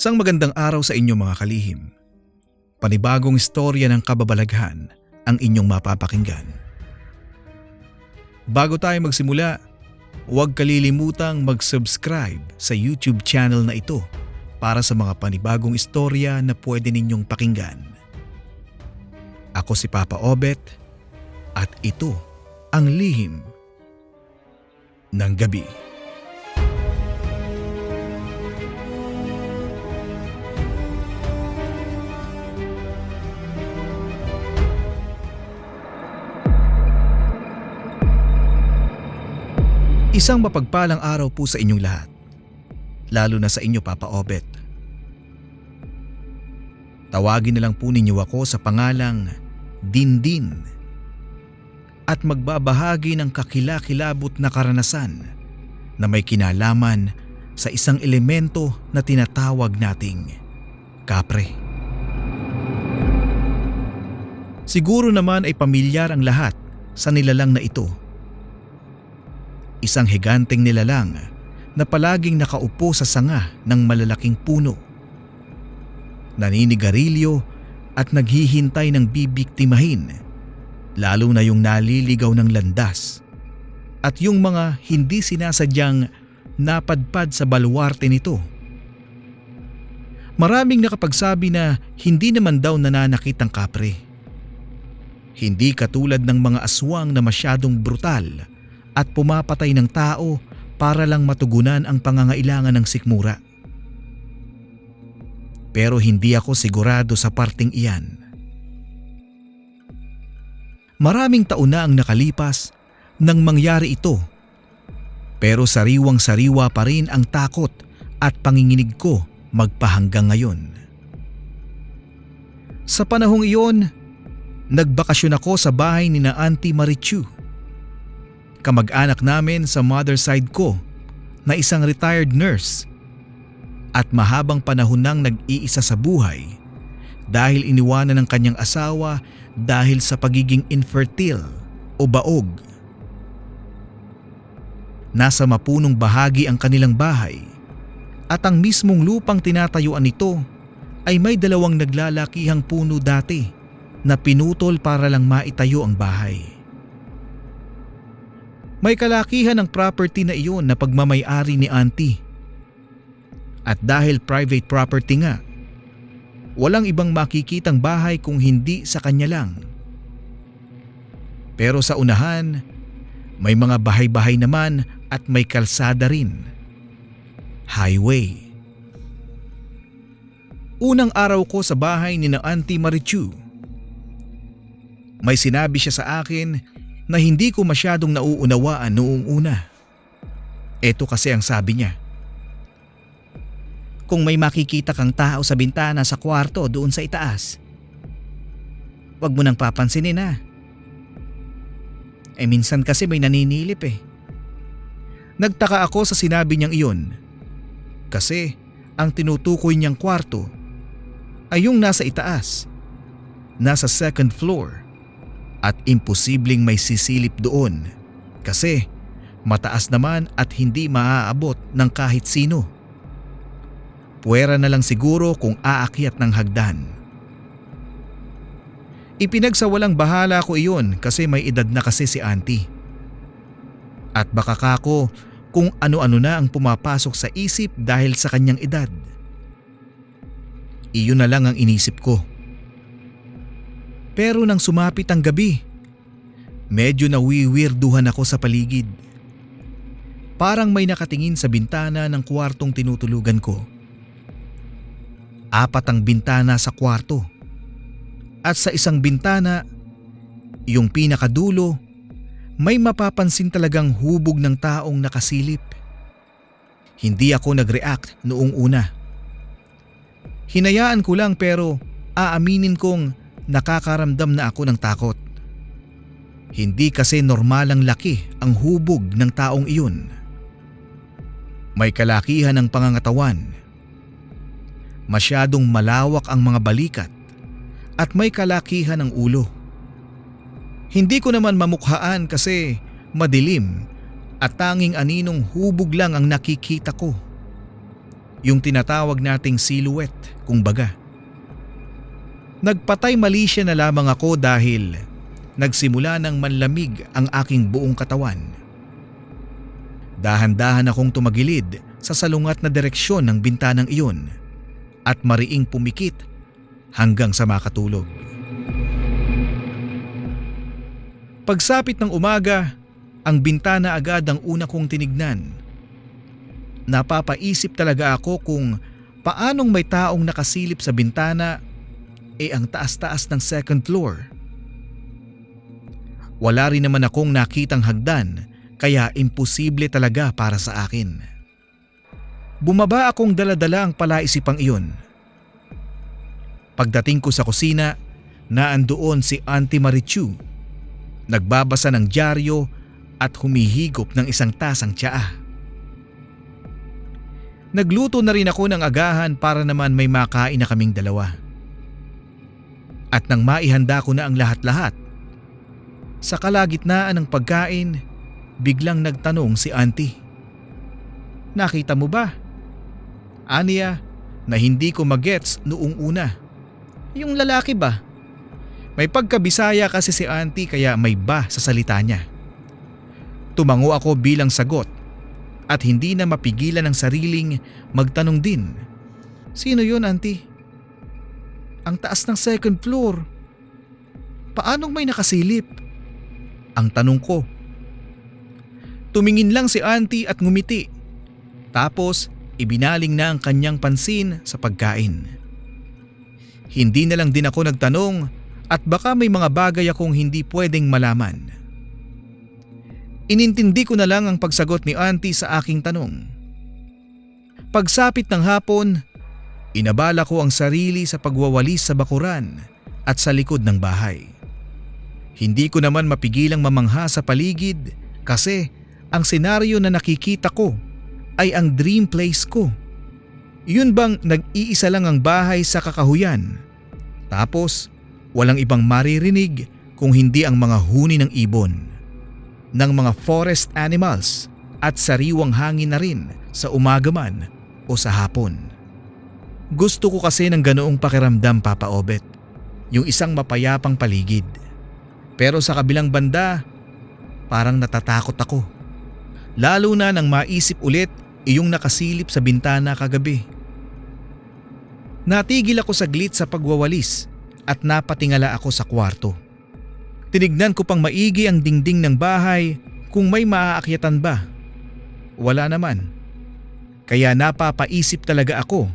Isang magandang araw sa inyo mga kalihim. Panibagong istorya ng kababalaghan ang inyong mapapakinggan. Bago tayo magsimula, huwag kalilimutang mag-subscribe sa YouTube channel na ito para sa mga panibagong istorya na pwede ninyong pakinggan. Ako si Papa Obet at ito ang Lihim ng Gabi. Isang mapagpalang araw po sa inyong lahat, lalo na sa inyo Papa Obet. Tawagin na lang po ninyo ako sa pangalang Dindin at magbabahagi ng kakilakilabot na karanasan na may kinalaman sa isang elemento na tinatawag nating kapre. Siguro naman ay pamilyar ang lahat sa nilalang na ito. Isang higanteng nilalang na palaging nakaupo sa sanga ng malalaking puno. Naninigarilyo at naghihintay ng bibiktimahin, lalo na yung naliligaw ng landas at yung mga hindi sinasadyang napadpad sa baluarte nito. Maraming nakapagsabi na hindi naman daw nananakit ang kapre. Hindi katulad ng mga aswang na masyadong brutal at pumapatay ng tao para lang matugunan ang pangangailangan ng sikmura. Pero hindi ako sigurado sa parting iyan. Maraming taon na ang nakalipas nang mangyari ito, pero sariwang-sariwa pa rin ang takot at panginginig ko magpahanggang ngayon. Sa panahong iyon, nagbakasyon ako sa bahay ni na Auntie Marichu. Kamag-anak namin sa mother side ko na isang retired nurse at mahabang panahon nang nag-iisa sa buhay dahil iniwanan ng kanyang asawa dahil sa pagiging infertile o baog. Nasa mapunong bahagi ang kanilang bahay at ang mismong lupang tinatayuan nito ay may dalawang naglalakihang puno dati na pinutol para lang maitayo ang bahay. May kalakihan ng property na iyon na pagmamay-ari ni Auntie. At dahil private property nga, walang ibang makikitang bahay kung hindi sa kanya lang. Pero sa unahan, may mga bahay-bahay naman at may kalsada rin. Highway. Unang araw ko sa bahay ni na Auntie Marichu. May sinabi siya sa akin na hindi ko masyadong nauunawaan noong una. Ito kasi ang sabi niya. Kung may makikita kang tao sa bintana sa kwarto doon sa itaas, wag mo nang papansinin ha. Minsan kasi may naninilip eh. Nagtaka ako sa sinabi niyang iyon. Kasi ang tinutukoy niyang kwarto ay yung nasa itaas, nasa second floor. At imposibleng may sisilip doon kasi mataas naman at hindi maaabot ng kahit sino. Puwera na lang siguro kung aakyat ng hagdan. Ipinagsawalang bahala ko iyon kasi may edad na kasi si Auntie. At baka kako kung ano-ano na ang pumapasok sa isip dahil sa kanyang edad. Iyon na lang ang inisip ko. Pero nang sumapit ang gabi, medyo nawiwirduhan ako sa paligid. Parang may nakatingin sa bintana ng kwartong tinutulugan ko. 4 ang bintana sa kwarto. At sa isang bintana, yung pinakadulo, may mapapansin talagang hubog ng taong nakasilip. Hindi ako nag-react noong una. Hinayaan ko lang pero aaminin kong nakakaramdam na ako ng takot. Hindi kasi normalang laki ang hubog ng taong iyon. May kalakihan ng pangangatawan. Masyadong malawak ang mga balikat at may kalakihan ng ulo. Hindi ko naman mamukhaan kasi madilim at tanging aninong hubog lang ang nakikita ko. Yung tinatawag nating silhouette, kumbaga. Nagpatay mali siya na lamang ako dahil nagsimula ng manlamig ang aking buong katawan. Dahan-dahan akong tumagilid sa salungat na direksyon ng bintanang iyon at mariing pumikit hanggang sa makatulog. Pagsapit ng umaga, ang bintana agad ang una kong tinignan. Napapaisip talaga ako kung paanong may taong nakasilip sa bintana ang taas-taas ng second floor. Wala rin naman akong nakitang hagdan kaya imposible talaga para sa akin. Bumaba akong dala-dala ang palaisipang iyon. Pagdating ko sa kusina, naandoon si Auntie Marichu. Nagbabasa ng dyaryo at humihigop ng isang tasang tsaa. Nagluto na rin ako ng agahan para naman may makain na kaming dalawa. At nang maihanda ko na ang lahat-lahat, sa kalagitnaan ng pagkain, biglang nagtanong si Auntie. "Nakita mo ba?" Aniya na hindi ko magets noong una. "Yung lalaki ba?" May pagkabisaya kasi si Auntie kaya may ba sa salita niya. Tumango ako bilang sagot at hindi na mapigilan ang sariling magtanong din. "Sino yun, Auntie?" "Ang taas ng second floor." "Paanong may nakasilip?" ang tanong ko. Tumingin lang si Auntie at ngumiti. Tapos ibinaling na ang kanyang pansin sa pagkain. Hindi na lang din ako nagtanong at baka may mga bagay akong hindi pwedeng malaman. Inintindi ko na lang ang pagsagot ni Auntie sa aking tanong. Pagsapit ng hapon, inabala ko ang sarili sa pagwawalis sa bakuran at sa likod ng bahay. Hindi ko naman mapigilang mamangha sa paligid kasi ang senaryo na nakikita ko ay ang dream place ko. Yun bang nag-iisa lang ang bahay sa kakahuyan? Tapos walang ibang maririnig kung hindi ang mga huni ng ibon, ng mga forest animals at sariwang hangin na rin sa umaga man o sa hapon. Gusto ko kasi ng ganoong pakiramdam, Papa Obet, yung isang mapayapang paligid. Pero sa kabilang banda, parang natatakot ako. Lalo na nang maisip ulit iyong nakasilip sa bintana kagabi. Natigil ako saglit sa pagwawalis at napatingala ako sa kwarto. Tinignan ko pang maigi ang dingding ng bahay kung may maaakyatan ba. Wala naman. Kaya napapaisip talaga ako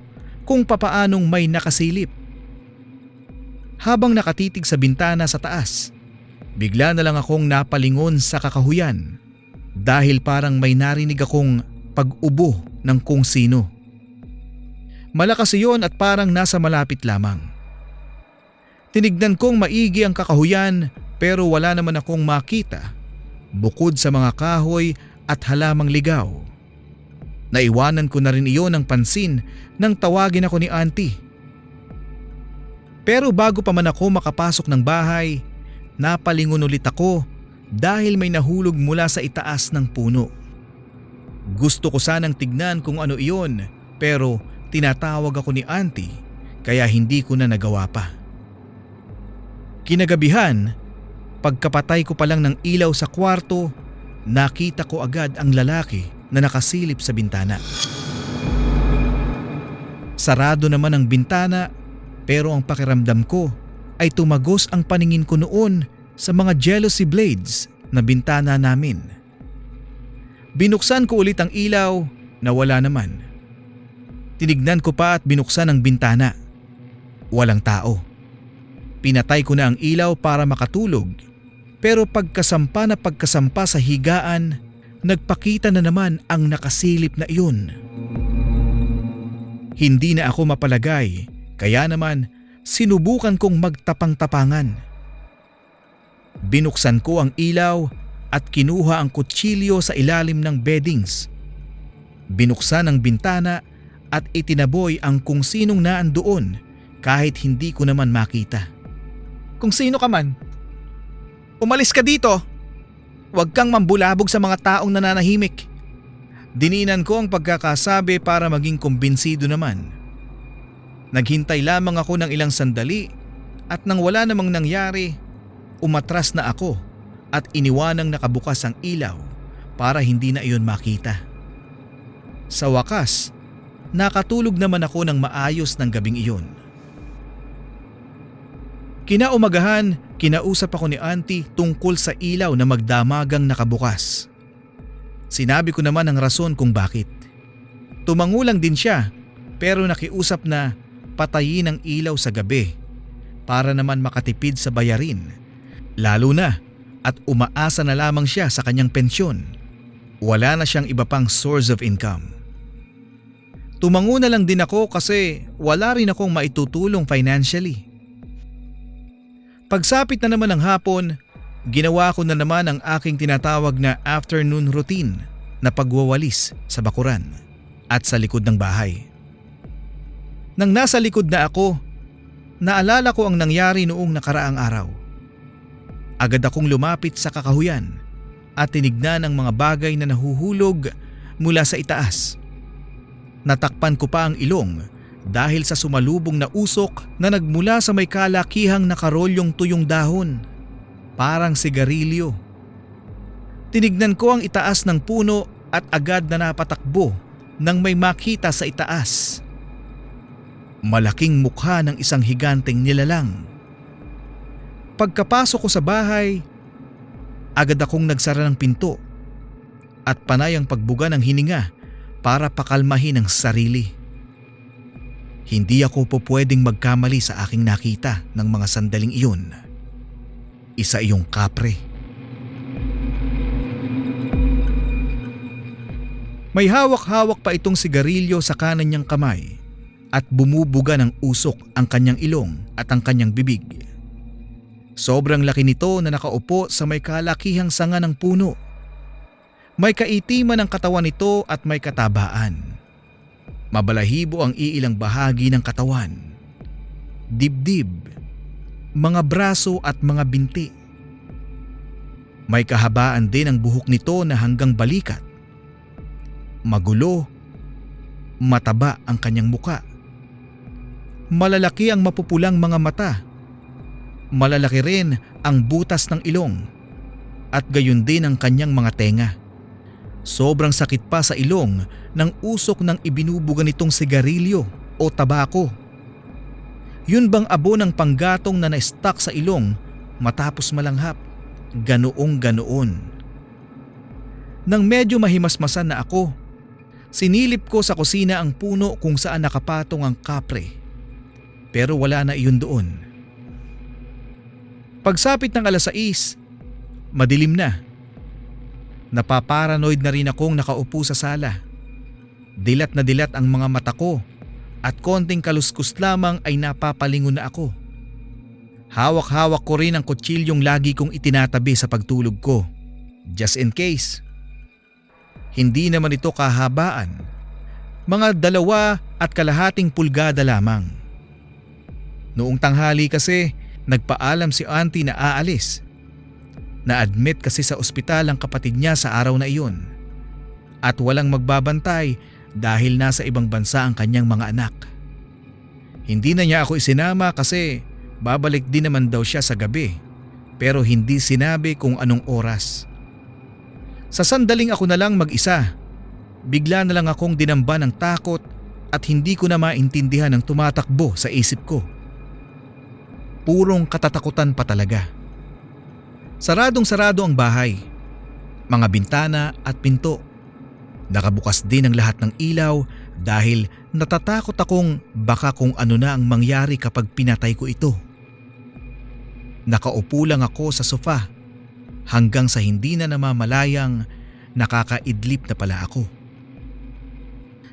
kung papaanong may nakasilip. Habang nakatitig sa bintana sa taas, bigla na lang akong napalingon sa kakahuyan dahil parang may narinig akong pag-ubo ng kung sino. Malakas iyon at parang nasa malapit lamang. Tinignan kong maigi ang kakahuyan pero wala naman akong makita bukod sa mga kahoy at halamang ligaw. Naiwanan ko na rin iyon ng pansin nang tawagin ako ni Auntie. Pero bago pa man ako makapasok ng bahay, napalingon ulit ako dahil may nahulog mula sa itaas ng puno. Gusto ko sanang tignan kung ano iyon pero tinatawag ako ni Auntie kaya hindi ko na nagawa pa. Kinagabihan, pagkapatay ko pa lang ng ilaw sa kwarto, nakita ko agad ang lalaki na nakasilip sa bintana. Sarado naman ang bintana pero ang pakiramdam ko ay tumagos ang paningin ko noon sa mga jealousy blades na bintana namin. Binuksan ko ulit ang ilaw na wala naman. Tinignan ko pa at binuksan ang bintana. Walang tao. Pinatay ko na ang ilaw para makatulog pero pagkasampa sa higaan, nagpakita na naman ang nakasilip na iyon. Hindi na ako mapalagay kaya naman sinubukan kong magtapang-tapangan. Binuksan ko ang ilaw at kinuha ang kutsilyo sa ilalim ng beddings. Binuksan ang bintana at itinaboy ang kung sinong naandoon kahit hindi ko naman makita. "Kung sino ka man, umalis ka dito. Huwag kang mambulabog sa mga taong nananahimik. Dininan ko ang pagkakasabi para maging kumbinsido naman. Naghintay lamang ako ng ilang sandali at nang wala namang nangyari, umatras na ako at iniwanang nakabukas ang ilaw para hindi na iyon makita. Sa wakas, nakatulog naman ako ng maayos ng gabing iyon. Kinaumagahan, kinausap ako ni Auntie tungkol sa ilaw na magdamagang nakabukas. Sinabi ko naman ang rason kung bakit. Tumangulang din siya pero nakiusap na patayin ang ilaw sa gabi para naman makatipid sa bayarin. Lalo na at umaasa na lamang siya sa kanyang pensyon. Wala na siyang iba pang source of income. Tumango na lang din ako kasi wala rin akong maitutulong financially. Pagsapit na naman ng hapon, ginawa ko na naman ang aking tinatawag na afternoon routine na pagwawalis sa bakuran at sa likod ng bahay. Nang nasa likod na ako, naalala ko ang nangyari noong nakaraang araw. Agad akong lumapit sa kakahuyan at tinignan ang mga bagay na nahuhulog mula sa itaas. Natakpan ko pa ang ilong dahil sa sumalubong na usok na nagmula sa may kalakihang nakarolyong tuyong dahon, parang sigarilyo. Tinignan ko ang itaas ng puno at agad na napatakbo nang may makita sa itaas. Malaking mukha ng isang higanteng nilalang. Pagkapasok ko sa bahay, agad akong nagsara ng pinto at panay ang pagbuga ng hininga para pakalmahin ang sarili. Hindi ako po pwedeng magkamali sa aking nakita ng mga sandaling iyon. Isa iyong kapre. May hawak-hawak pa itong sigarilyo sa kanan niyang kamay at bumubuga ng usok ang kanyang ilong at ang kanyang bibig. Sobrang laki nito na nakaupo sa may kalakihang sanga ng puno. May kaitiman ang katawan nito at may katabaan. Mabalahibo ang iilang bahagi ng katawan. Dibdib, mga braso at mga binti. May kahabaan din ang buhok nito na hanggang balikat. Magulo, mataba ang kanyang muka. Malalaki ang mapupulang mga mata. Malalaki rin ang butas ng ilong at gayon din ang kanyang mga tenga. Sobrang sakit pa sa ilong ng usok ng ibinubuga nitong sigarilyo o tabako. Yun bang abo ng panggatong na na-stuck sa ilong matapos malanghap? Ganoong ganoon. Nang medyo mahimasmasan na ako, sinilip ko sa kusina ang puno kung saan nakapatong ang kapre. Pero wala na iyon doon. Pagsapit ng 6:00, madilim na. Napaparanoid na rin akong nakaupo sa sala. Dilat na dilat ang mga mata ko at konting kaluskus lamang ay napapalingon na ako. Hawak-hawak ko rin ang kutsilyong lagi kong itinatabi sa pagtulog ko. Just in case. Hindi naman ito kahabaan. Mga 2.5 pulgada lamang. Noong tanghali kasi, nagpaalam si Auntie na aalis. Na-admit kasi sa ospital ang kapatid niya sa araw na iyon. At walang magbabantay dahil nasa ibang bansa ang kanyang mga anak. Hindi na niya ako isinama kasi babalik din naman daw siya sa gabi. Pero hindi sinabi kung anong oras. Sa sandaling ako na lang mag-isa, bigla na lang akong dinamba ng takot at hindi ko na maintindihan ang tumatakbo sa isip ko. Purong katatakutan pa talaga. Saradong-sarado ang bahay, mga bintana at pinto. Nakabukas din ang lahat ng ilaw dahil natatakot akong baka kung ano na ang mangyari kapag pinatay ko ito. Nakaupo lang ako sa sofa hanggang sa hindi na namamalayang nakakaidlip na pala ako.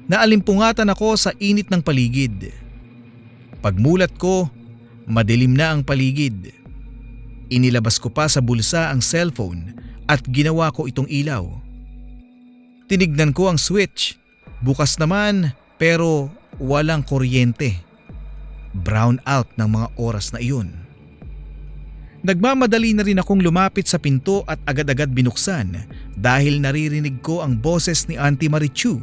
Naalimpungatan ako sa init ng paligid. Pagmulat ko, madilim na ang paligid. Inilabas ko pa sa bulsa ang cellphone at ginawa ko itong ilaw. Tinignan ko ang switch. Bukas naman pero walang kuryente. Brown out ng mga oras na iyon. Nagmamadali na rin akong lumapit sa pinto at agad-agad binuksan dahil naririnig ko ang boses ni Auntie Marichu.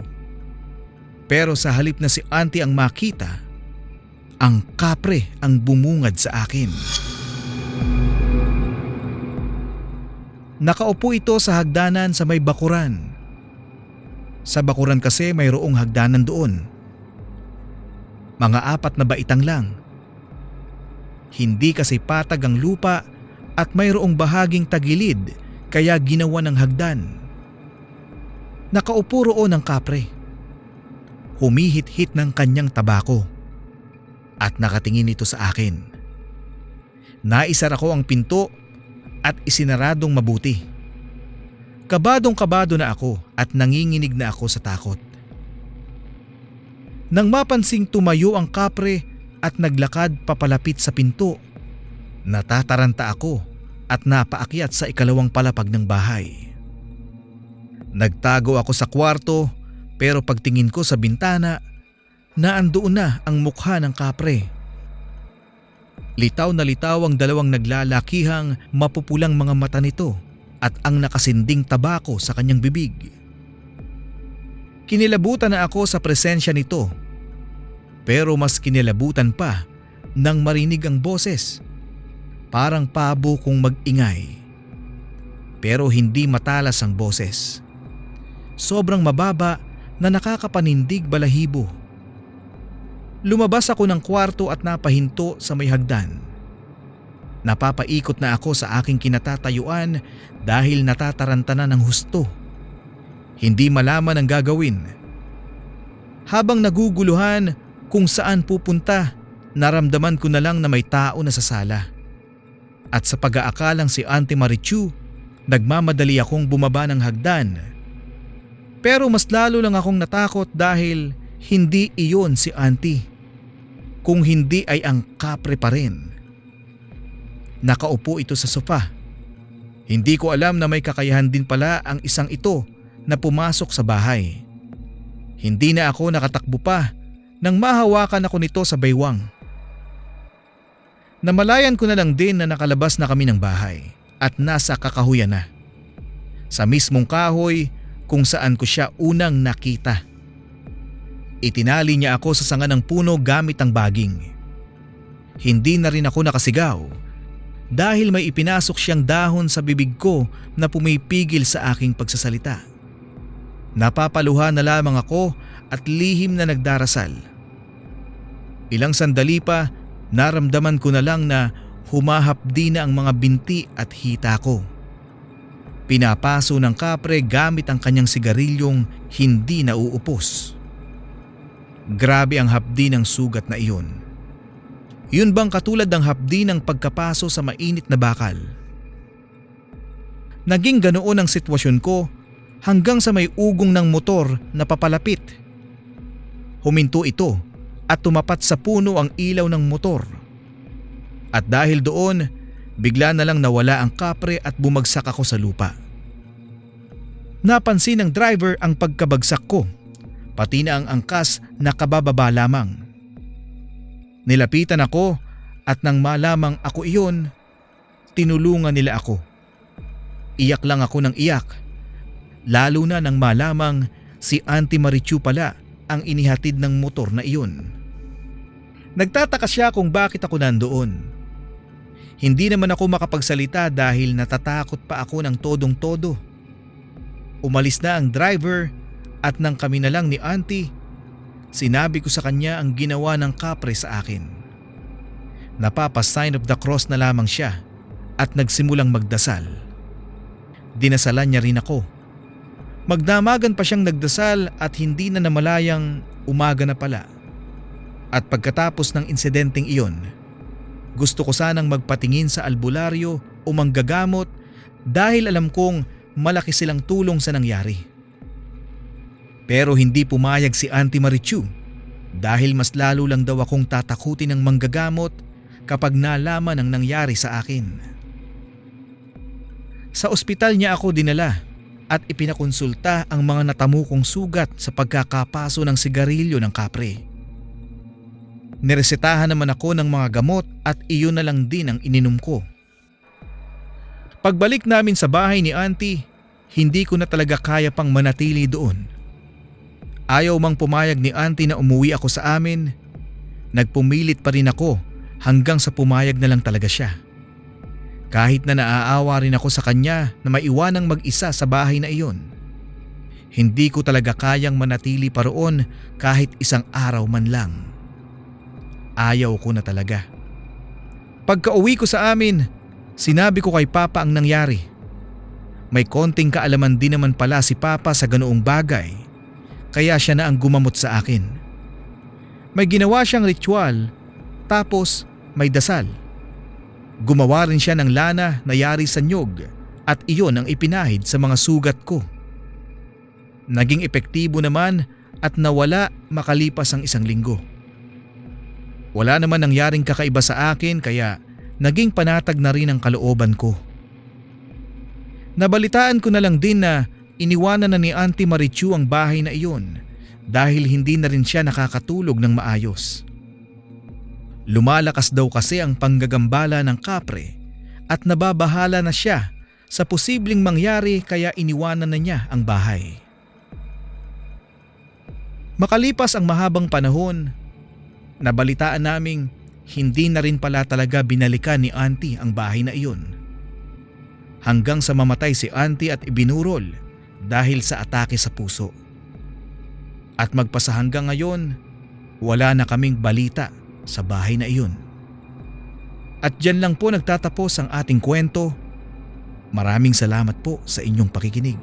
Pero sa halip na si Auntie ang makita, ang kapre ang bumungad sa akin. Nakaupo ito sa hagdanan sa may bakuran. Sa bakuran kasi mayroong hagdanan doon. Mga 4 na baitang lang. Hindi kasi patag ang lupa at mayroong bahaging tagilid kaya ginawa ng hagdan. Nakaupo roon ang kapre. Humihit-hit ng kanyang tabako at nakatingin ito sa akin. Naisara ko ang pinto at isinaradong mabuti. Kabadong-kabado na ako at nanginginig na ako sa takot. Nang mapansing tumayo ang kapre at naglakad papalapit sa pinto, natataranta ako at napaakyat sa ikalawang palapag ng bahay. Nagtago ako sa kwarto pero pagtingin ko sa bintana, naandoon na ang mukha ng kapre. Litaw na litaw ang dalawang naglalakihang mapupulang mga mata nito at ang nakasinding tabako sa kanyang bibig. Kinilabutan na ako sa presensya nito, pero mas kinilabutan pa nang marinig ang boses. Parang pabo kung mag-ingay. Pero hindi matalas ang boses. Sobrang mababa na nakakapanindig balahibo. Lumabas ako ng kwarto at napahinto sa may hagdan. Napapaikot na ako sa aking kinatatayuan dahil natataranta na ng husto. Hindi malaman ang gagawin. Habang naguguluhan kung saan pupunta, naramdaman ko na lang na may tao na sa sala. At sa pag-aakalang si Auntie Marichu, nagmamadali akong bumaba ng hagdan. Pero mas lalo lang akong natakot dahil hindi iyon si Auntie. Kung hindi ay ang kapre pa rin. Nakaupo ito sa sofa. Hindi ko alam na may kakayahan din pala ang isang ito na pumasok sa bahay. Hindi na ako nakatakbo pa nang mahawakan ako nito sa baywang. Namalayan ko na lang din na nakalabas na kami ng bahay at nasa kakahuyan na. Sa mismong kahoy kung saan ko siya unang nakita. Itinali niya ako sa sanga ng puno gamit ang baging. Hindi na rin ako nakasigaw dahil may ipinasok siyang dahon sa bibig ko na pumipigil sa aking pagsasalita. Napapaluha na lamang ako at lihim na nagdarasal. Ilang sandali pa, naramdaman ko na lang na humahapdi na ang mga binti at hita ko. Pinapaso ng kapre gamit ang kanyang sigarilyong hindi nauupos. Grabe ang hapdi ng sugat na iyon. Yun bang katulad ng hapdi ng pagkapaso sa mainit na bakal? Naging ganoon ang sitwasyon ko hanggang sa may ugong ng motor na papalapit. Huminto ito at tumapat sa puno ang ilaw ng motor. At dahil doon, bigla na lang nawala ang kapre at bumagsak ako sa lupa. Napansin ng driver ang pagkabagsak ko, pati na ang angkas na kabababa lamang. Nilapitan ako at nang malamang ako iyon, tinulungan nila ako. Iyak lang ako ng iyak, lalo na nang malamang si Auntie Marichu pala ang inihatid ng motor na iyon. Nagtataka siya kung bakit ako nandoon. Hindi naman ako makapagsalita dahil natatakot pa ako ng todong-todo. Umalis na ang driver at nang kami na lang ni Auntie, sinabi ko sa kanya ang ginawa ng kapre sa akin. Napapa-sign of the cross na lamang siya at nagsimulang magdasal. Dinasalan niya rin ako. Magdamagan pa siyang nagdasal at hindi na namalayang umaga na pala. At pagkatapos ng insidenteng iyon, gusto ko sanang magpatingin sa albularyo o manggagamot dahil alam kong malaki silang tulong sa nangyari. Pero hindi pumayag si Auntie Marichu dahil mas lalo lang daw akong tatakutin ng manggagamot kapag nalaman ang nangyari sa akin. Sa ospital niya ako dinala at ipinakonsulta ang mga natamo kong sugat sa pagkakapaso ng sigarilyo ng kapre. Niresetahan naman ako ng mga gamot at iyon na lang din ang ininom ko. Pagbalik namin sa bahay ni Auntie, hindi ko na talaga kaya pang manatili doon. Ayaw mang pumayag ni Auntie na umuwi ako sa amin. Nagpumilit pa rin ako hanggang sa pumayag na lang talaga siya. Kahit na naaawa rin ako sa kanya na maiwanang mag-isa sa bahay na iyon. Hindi ko talaga kayang manatili pa roon kahit isang araw man lang. Ayaw ko na talaga. Pagka-uwi ko sa amin, sinabi ko kay Papa ang nangyari. May konting kaalaman din naman pala si Papa sa ganoong bagay, kaya siya na ang gumamot sa akin. May ginawa siyang ritual, tapos may dasal. Gumawa rin siya ng lana na yari sa nyog at iyon ang ipinahid sa mga sugat ko. Naging epektibo naman at nawala makalipas ang 1 linggo. Wala naman nangyaring kakaiba sa akin kaya naging panatag na rin ang kalooban ko. Nabalitaan ko na lang din na iniwanan na ni Auntie Marichu ang bahay na iyon dahil hindi na rin siya nakakatulog ng maayos. Lumalakas daw kasi ang panggagambala ng kapre at nababahala na siya sa posibleng mangyari kaya iniwanan na niya ang bahay. Makalipas ang mahabang panahon, nabalitaan naming hindi na rin pala talaga binalikan ni Auntie ang bahay na iyon. Hanggang sa mamatay si Auntie at ibinurol dahil sa atake sa puso. At magpasa hanggang ngayon, wala na kaming balita sa bahay na iyon. At dyan lang po nagtatapos ang ating kwento. Maraming salamat po sa inyong pakikinig.